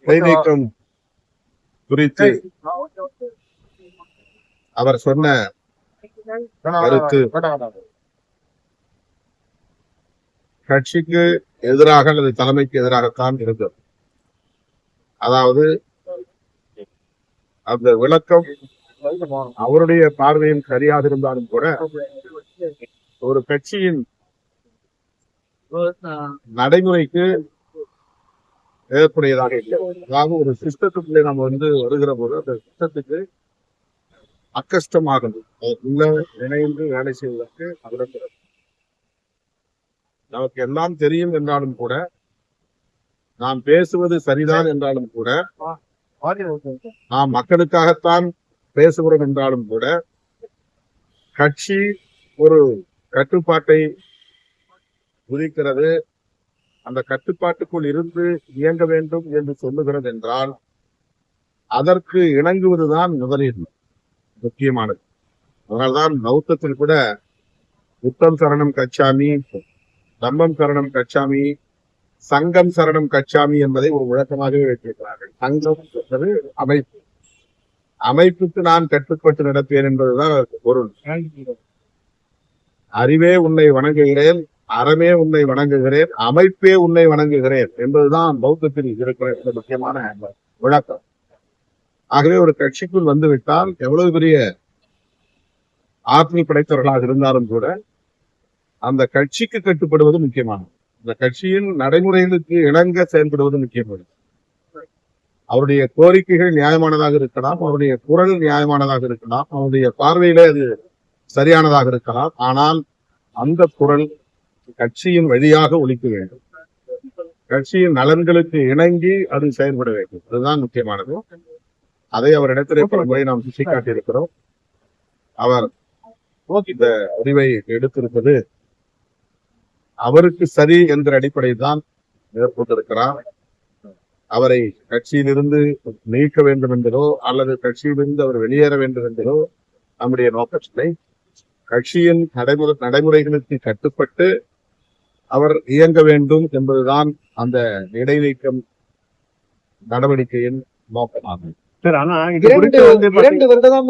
நீக்கம் குறித்து அவர் சொன்ன கருத்து கட்சிக்கு எதிராக அல்லது தலைமைக்கு எதிராகத்தான் இருந்தது. அதாவது அந்த விளக்கம் அவருடைய பார்வையில் சரியாக இருந்தாலும் கூட ஒரு கட்சியின் நடைமுறைக்கு ஏற்புடையதாக இல்லை. அதாவது ஒரு சிஸ்டத்துக்குள்ளே நம்ம வருகிற போது அந்த சிஸ்டத்துக்கு அக்கஷ்டமாகுது. உள்ள இணைந்து வேலை செய்வதற்கு அவருக்கு நமக்கு எல்லாம் தெரியும் என்றாலும் கூட, நாம் பேசுவது சரிதான் என்றாலும் கூட, நாம் மக்களுக்காகத்தான் பேசுகிறோம் என்றாலும் கூட, கட்சி ஒரு கட்டுப்பாட்டை விதிக்கிறது. அந்த கட்டுப்பாட்டுக்குள் இருந்து இயங்க வேண்டும் என்று சொல்லுகிறது என்றால் அதற்கு இணங்குவதுதான் முதலீடு முக்கியமானது. அதனால்தான் பௌத்தத்தில் கூட புத்தம் சரணம் கச்சாமி, தம்மம் சரணம் கச்சாமி, சங்கம் சரணம் கச்சாமி என்பதை ஒரு முழக்கமாகவே வைத்திருக்கிறார்கள். சங்கம் என்பது அமைப்பு, அமைப்புக்கு நான் கட்டுப்பட்டு நடப்பேன் என்பதுதான் பொருள். அறிவே உன்னை வணங்குகிறேன், அறமே உன்னை வணங்குகிறேன், அமைப்பே உன்னை வணங்குகிறேன் என்பதுதான் பௌத்தத்தில் இருக்கிற முக்கியமான விளக்கம். ஆகவே ஒரு கட்சிக்குள் வந்துவிட்டால் எவ்வளவு பெரிய ஆற்றல் படைத்தவர்களாக இருந்தாலும் கூட அந்த கட்சிக்கு கட்டுப்படுவது முக்கியமானது. இந்த கட்சியின் நடைமுறைகளுக்கு இணங்க செயல்படுவது முக்கியமானது. அவருடைய கோரிக்கைகள் நியாயமானதாக இருக்கலாம், அவருடைய குரல் நியாயமானதாக இருக்கலாம், அவருடைய பார்வையிலே அது சரியானதாக இருக்கலாம். ஆனால் அந்த குரல் கட்சியின் வழியாக ஒலிக்க வேண்டும், கட்சியின் நலன்களுக்கு இணங்கி அது செயல்பட வேண்டும். அதுதான் முக்கியமானது. அதை அவரிடத்திலே பல முறை நாம் சுட்டிக்காட்டி இருக்கிறோம். அவர் இந்த முடிவை எடுத்திருப்பது அவருக்கு சரி என்ற அடிப்படையில் தான் மேற்கொண்டிருக்கிறார். அவரை கட்சியிலிருந்து நீக்க வேண்டும் என்பதோ அல்லது கட்சியிலிருந்து அவர் வெளியேற வேண்டும் என்பதோ நம்முடைய நோக்கத்தில்லை. கட்சியின் நடைமுறைகளுக்கு கட்டுப்பட்டு அவர் இயங்க வேண்டும் என்பதுதான் அந்த இடைநீக்கம் நடவடிக்கையின் நோக்கமாகும்.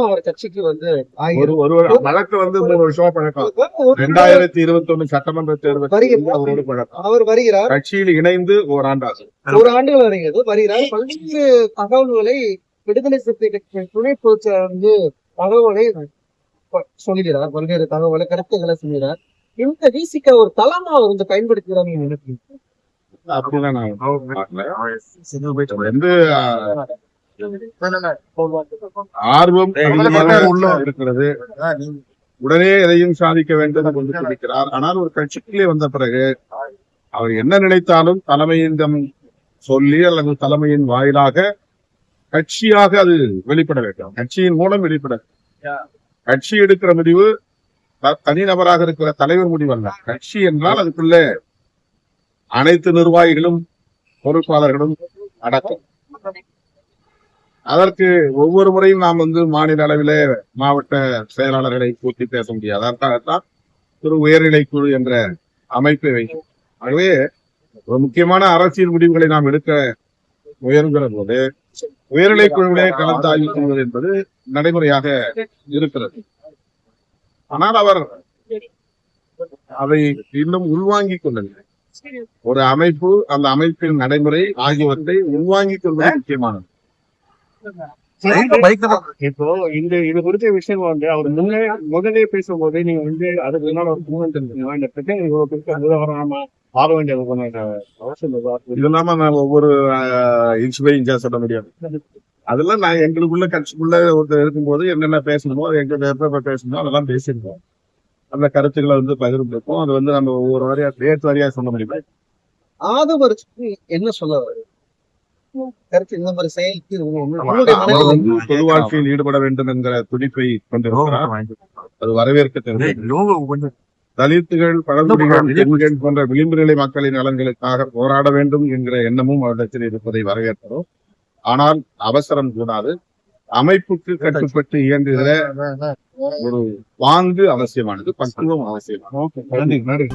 அவர் கட்சிக்கு வழக்கு 3 வருஷமா பழக்கம். 2021 சட்டமன்ற தேர்தல் அவரோடு பழக்கம். அவர் வருகிறார், கட்சியில் இணைந்து ஓராண்டு வருகிறார். பல்வேறு தகவல்களை விடுதலை சிறுத்தைகள் துணை பொதுச்செயலாளர் தகவலை சொல்கிறார், பல்வேறு தகவலை கருத்துக்களை சொல்கிறார். இந்த விசிக ஒரு தளமா அவர் பயன்படுத்துகிறார். நீங்க நினைக்கிறீங்க? அப்படிதான் ஆர்வம் உள்ள இருக்கிறது. உடனே எதையும் சாதிக்க வேண்டும் என்று சொல்லிக்கிறார். ஆனால் ஒரு கட்சிக்குள்ளே வந்த பிறகு அவர் என்ன நினைத்தாலும் தலைமையிடம் சொல்லி அல்லது தலைமையின் வாயிலாக கட்சியாக அது வெளிப்பட வேண்டும், கட்சியின் மூலம் வெளிப்பட. கட்சி எடுக்கிற முடிவு தனிநபராக இருக்கிற தலைவர் முடிவல்ல. கட்சி என்றால் அதுக்குள்ள அனைத்து நிர்வாகிகளும் பொறுப்பாளர்களும் அடக்கம். அதற்கு ஒவ்வொரு முறையும் நாம் மாநில அளவிலே மாவட்ட செயலாளர்களை கூட்டி பேச முடியாது. அதற்காகத்தான் ஒரு உயர்நிலை குழு என்ற அமைப்பை வைக்கும். ஆகவே ஒரு முக்கியமான அரசியல் முடிவுகளை நாம் எடுக்க முயல்கிற போது உயர்நிலை குழுவிலே கலந்து ஆய்வு செய்வது என்பது நடைமுறையாக இருக்கிறது. ஆனால் அவர் அதை இன்னும் உள்வாங்கிக் கொள்ளவில்லை. ஒரு அமைப்பு, அந்த அமைப்பின் நடைமுறை ஆகியவற்றை உள்வாங்கிக் கொள்வது முக்கியமானது. இப்போ இது குறித்த விஷயம் அவர் முதலே பேசும்போது நீங்க அதுக்கு இந்த பிரச்சனை மாற வேண்டியது அவசியம். இது இல்லாம நான் ஒவ்வொரு இன்ச் பை இன்ச்சா சொல்ல முடியாது. அதெல்லாம் நான் எங்களுக்குள்ள கட்சிக்குள்ள ஒருத்தர் இருக்கும்போது என்னென்ன பேசணுமோ எங்க எப்ப பேசணுமோ அதெல்லாம் பேசியிருக்கோம். அந்த கருத்துக்களை பகிர்ந்துருக்கோம். அது நம்ம ஒவ்வொரு வாரியா டேட் வாரியா சொல்ல முடியுமா? ஆதவருக்கு என்ன சொல்ல கருத்து இந்த மாதிரி செயலுக்கு பொது வாழ்க்கையில் ஈடுபட வேண்டும் என்கிற துடிப்பை கொண்டிருக்கிறார். அது வரவேற்க. தலித்துகள், பழங்குடிகள், பெண்கள் போன்ற விளிம்பு நிலை மக்களின் நலன்களுக்காக போராட வேண்டும் என்கிற எண்ணமும் அவரிடத்தில் இருப்பதை வரவேற்கிறோம். ஆனால் அவசரம் கூடாது. அமைப்புக்கு கட்டுப்பட்டு இயங்குகிற ஒரு பாங்கு அவசியமானது, பக்குவம் அவசியமானது.